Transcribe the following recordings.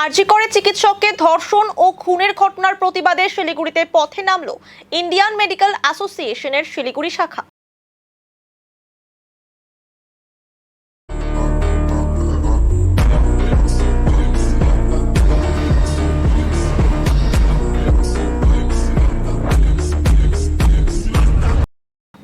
আরজি করে চিকিৎসককে ধর্ষণ ও খুনের ঘটনার প্রতিবাদে শিলিগুড়িতে পথে নামল ইন্ডিয়ান মেডিকেল অ্যাসোসিয়েশনের শিলিগুড়ি শাখা।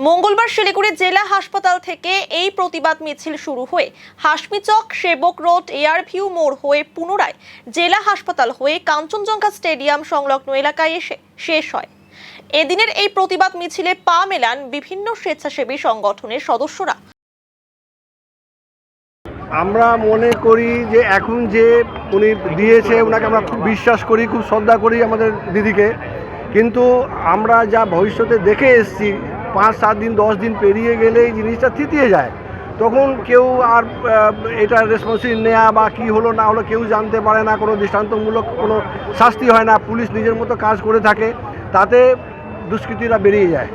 মঙ্গলবার শিলিগুড়ি জেলা হাসপাতাল থেকে এই প্রতিবাদ মিছিল শুরু হয়ে হাসমিচক, সেবক রোড, এয়ারভিউ মোড় হয়ে পুনরায় জেলা হাসপাতাল হয়ে কাঞ্চনজঙ্ঘা স্টেডিয়াম সংলগ্ন এলাকায় এসে শেষ হয়। এদিনের এই প্রতিবাদ মিছিলে পা মেলান বিভিন্ন স্বেচ্ছাসেবী সংগঠনের সদস্যরা। আমরা মনে করি যে এখন যে উনি দিয়েছে ওনাকে আমরা খুব বিশ্বাস করি, খুব শ্রদ্ধা করি আমাদের দিদিকে, কিন্তু আমরা যা ভবিষ্যতে দেখে এসেছি 5-7 দিন 10 দিন পেরিয়ে গেলে এই জিনিসটা থিতিয়ে যায়, তখন কেউ আর এটার রেসপন্সিবিলিটি নেওয়া বা কী হলো না হলো কেউ জানতে পারে না, কোনো দৃষ্টান্তমূলক কোনো শাস্তি হয় না, পুলিশ নিজের মতো কাজ করে থাকে, তাতে দুষ্কৃতীরা বেরিয়ে যায়।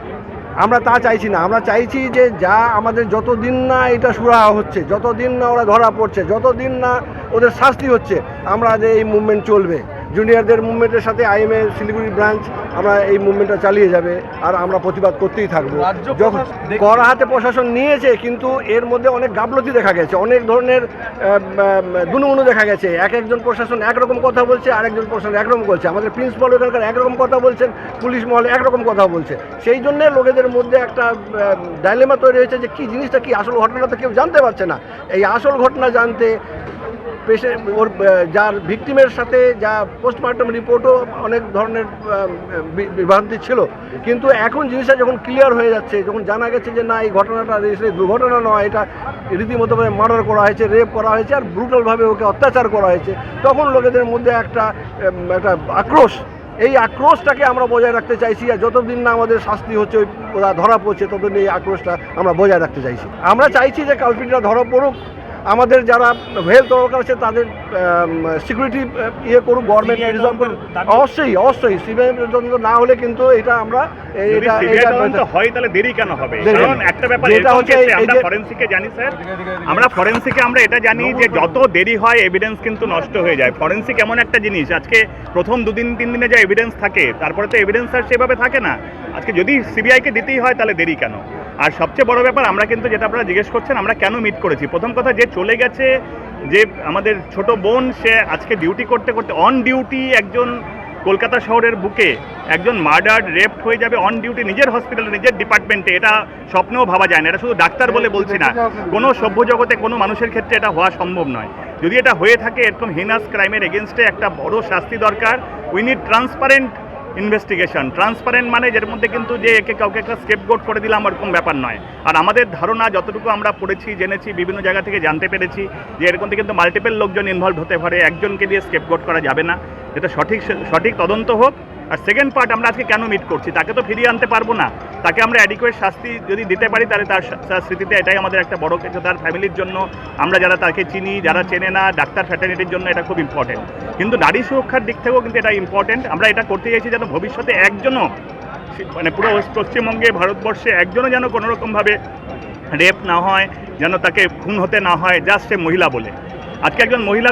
আমরা তা চাইছি না। আমরা চাইছি যে যা আমাদের যতদিন না এটা সুরাহা হচ্ছে, যতদিন না ওরা ধরা পড়ছে, যতদিন না ওদের শাস্তি হচ্ছে, আমাদের এই মুভমেন্ট চলবে। জুনিয়রদের মুভমেন্টের সাথে আইএমএ শিলিগুড়ি ব্রাঞ্চ আমরা এই মুভমেন্টটা চালিয়ে যাবে, আর আমরা প্রতিবাদ করতেই থাকবো। যখন কড়া হাতে প্রশাসন নিয়েছে, কিন্তু এর মধ্যে অনেক গাফলতি দেখা গেছে, অনেক ধরনের দুনুমুনু দেখা গেছে। একজন প্রশাসন একরকম কথা বলছে, আরেকজন প্রশাসন একরকম বলছে। আমাদের প্রিন্সিপাল এখানকার একরকম কথা বলছেন, পুলিশ মহলে একরকম কথা বলছে। সেই জন্যে লোকেদের মধ্যে একটা ডাইলেমা তৈরি হয়েছে যে কী জিনিসটা কি, আসল ঘটনা তো কেউ জানতে পারছে না। এই আসল ঘটনা জানতে ওর যার ভিকটিমের সাথে যা পোস্টমর্টম রিপোর্টও অনেক ধরনের বিভ্রান্তি ছিল, কিন্তু এখন জিনিসটা যখন ক্লিয়ার হয়ে যাচ্ছে, যখন জানা গেছে যে না এই ঘটনাটা দুর্ঘটনা নয়, এটা রীতিমতোভাবে মার্ডার করা হয়েছে, রেপ করা হয়েছে, আর ব্রুটালভাবে ওকে অত্যাচার করা হয়েছে, তখন লোকেদের মধ্যে একটা আক্রোশ, এই আক্রোশটাকে আমরা বজায় রাখতে চাইছি। আর যতদিন না আমাদের শাস্তি হচ্ছে, ওরা ধরা পড়ছে, ততদিন এই আক্রোশটা আমরা বজায় রাখতে চাইছি। আমরা চাইছি যে কালপিটরা ধরা পড়ুক, আমাদের যারা হেলথ ওয়ার্কার আছে তাদের সিকিউরিটি করুক, গভর্নমেন্ট রিজলভ করুক। অবশ্যই সিবিআই তদন্ত না হলে কিন্তু এটা আমরা হয় তাহলে দেরি কেন হবে? কারণ একটা ব্যাপার এটা হচ্ছে, আমরা ফরেনসিকে জানি স্যার, আমরা এটা জানি যে যত দেরি হয় এভিডেন্স কিন্তু নষ্ট হয়ে যায়। ফরেনসিক এমন একটা জিনিস, আজকে প্রথম 2-3 দিনে যা এভিডেন্স থাকে, তারপরে তো এভিডেন্স আর সেভাবে থাকে না। আজকে যদি সিবিআইকে দিতেই হয় তাহলে দেরি কেন? আর সবচেয়ে বড় ব্যাপার, আমরা কিন্তু যেটা আপনারা জিজ্ঞেস করছেন আমরা কেন মিট করেছি, প্রথম কথা যে চলে গেছে, যে আমাদের ছোট বোন, সে আজকে ডিউটি করতে করতে অন ডিউটি একজন কলকাতা শহরের বুকে একজন মার্ডার রেপড হয়ে যাবে অন ডিউটি নিজের হসপিটালে, নিজের ডিপার্টমেন্টে, এটা স্বপ্নেও ভাবা যায় না। এটা শুধু ডাক্তার বলে বলছি না, কোনো সভ্য জগতে কোনো মানুষের ক্ষেত্রে এটা হওয়া সম্ভব নয়। যদি এটা হয়ে থাকে, এরকম হিনাস ক্রাইমের এগেনস্টে একটা বড় শাস্তি দরকার। We need transparent investigation. Transparent মানে যের মধ্যে কিন্তু যে কাউকে একটা স্কেপগোট করে দিলাম এরকম ব্যাপার নয়। আর আমাদের ধারণা, যতটুকু আমরা পড়েছি, জেনেছি, বিভিন্ন জায়গা থেকে জানতে পেরেছি, যে এরকম থেকে কিন্তু মাল্টিপল লোকজন ইনভলভ হতে পারে, একজনকে দিয়ে স্কেপগোট করা যাবে না। যেটা সঠিক তদন্ত হোক। আর সেকেন্ড পার্ট, আমরা আজকে কেন মিট করছি, তাকে তো ফিরিয়ে আনতে পারবো না, তাকে আমরা অ্যাডিকুয়েট শাস্তি যদি দিতে পারি, তাহলে তার স্মৃতিতে এটাই আমাদের একটা বড় কিছু, তার ফ্যামিলির জন্য, আমরা যারা তাকে চিনি, যারা চেনে না, ডাক্তার ফ্র্যাটার্নিটির জন্য এটা খুব ইম্পর্টেন্ট। কিন্তু নারী সুরক্ষার দিক থেকেও কিন্তু এটা ইম্পর্টেন্ট। আমরা এটা করতে চাইছি যেন ভবিষ্যতে একজনও, মানে পুরো পশ্চিমবঙ্গে, ভারতবর্ষে একজনও যেন কোনোরকমভাবে রেপ না হয়, যেন তাকে খুন হতে না হয় জাস্ট সে মহিলা বলে। আজকে একজন মহিলা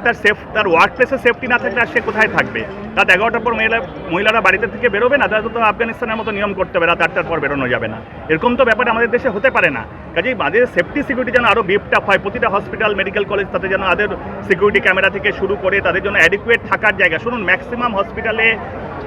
তার ওয়ার্ক প্লেসে সেফটি না থাকলে আর সে কোথায় থাকবে? রাত 11টার পর মহিলারা বাড়িতে থেকে বেরোবে না, তাদের তো আফগানিস্তানের মতো নিয়ম করতে হবে, রাত 8টার পর বেরোনো যাবে না। এরকম তো ব্যাপারে আমাদের দেশে হতে পারে না। কাজেই আমাদের সেফটি সিকিউরিটি যেন আরও বিপটাপ হয়। প্রতিটা হসপিটাল, মেডিকেল কলেজ, তাতে যেন তাদের সিকিউরিটি ক্যামেরা থেকে শুরু করে তাদের জন্য অ্যাডিকুয়েট থাকার জায়গা। শুনুন, ম্যাক্সিমাম হসপিটালে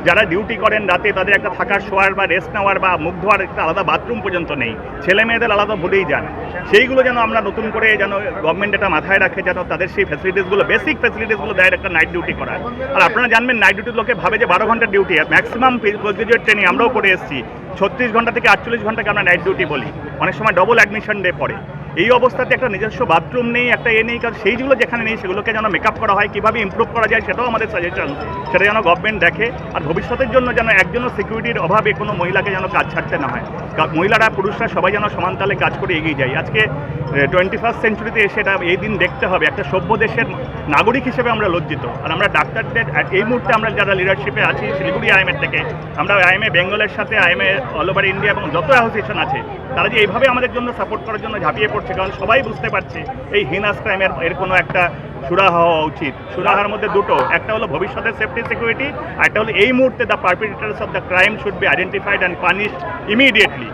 যারা ডিউটি করেন রাতে, তাদের একটা থাকার, শোয়ার বা রেস্ট নেওয়ার বা মুখ ধোয়ার একটা আলাদা বাথরুম পর্যন্ত নেই। ছেলে মেয়েদের আলাদা ভুলেই যান। সেইগুলো যেন আমরা নতুন করে যেন গভর্নমেন্ট এটা মাথায় রাখে, যেন তাদের সেই ফ্যাসিলিটিসগুলো, বেসিক ফ্যাসিলিটিসগুলো দেয় একটা নাইট ডিউটি করার। আর আপনারা জানবেন, নাইট ডিউটির লোকে ভাবে যে 12 ঘন্টার duty. Maximum post graduate training আমরাও করে এসেছি, 36 ঘন্টা থেকে 48 ঘন্টাকে আমরা নাইট ডিউটি বলি। অনেক সময় ডবল অ্যাডমিশন ডে পড়ে। এই অবস্থাতে একটা নিজস্ব বাথরুম নেই, একটা নেই, কারণ সেইগুলো যেখানে নেই সেগুলোকে যেন মেকআপ করা হয়, কীভাবে ইমপ্রুভ করা যায় সেটাও আমাদের সাজেশন। সেটা যেন গভর্নমেন্ট দেখে, আর ভবিষ্যতের জন্য যেন একজনও সিকিউরিটির অভাবে কোনো মহিলাকে যেন কাজ ছাড়তে না হয়। মহিলারা পুরুষরা সবাই যেন সমান তালে কাজ করে এগিয়ে যায়। আজকে 21st সেঞ্চুরিতে এসে এটা এই দিন দেখতে হবে। একটা সভ্য দেশের নাগরিক হিসেবে আমরা লজ্জিত। আর আমরা ডাক্তারদের এই মুহূর্তে আমরা যারা লিডারশিপে আছি শিলিগুড়ি আইএমএর থেকে, আমরা আইএমএ বেঙ্গলের সাথে আইএমএ অল ওভার ইন্ডিয়া এবং যত অ্যাসোসিয়েশন আছে তারা যে এইভাবে আমাদের জন্য সাপোর্ট করার জন্য ঝাঁপিয়ে পড়ছে, কারণ সবাই বুঝতে পারছে এই হিনাস ক্রাইমের এর কোনো একটা সুরাহা হওয়া উচিত। সুরাহার মধ্যে দুটো, একটা হলো ভবিষ্যতের সেফটি সিকিউরিটি, আর একটা হলো এই মুহূর্তে the perpetrators of the crime should be identified and punished immediately.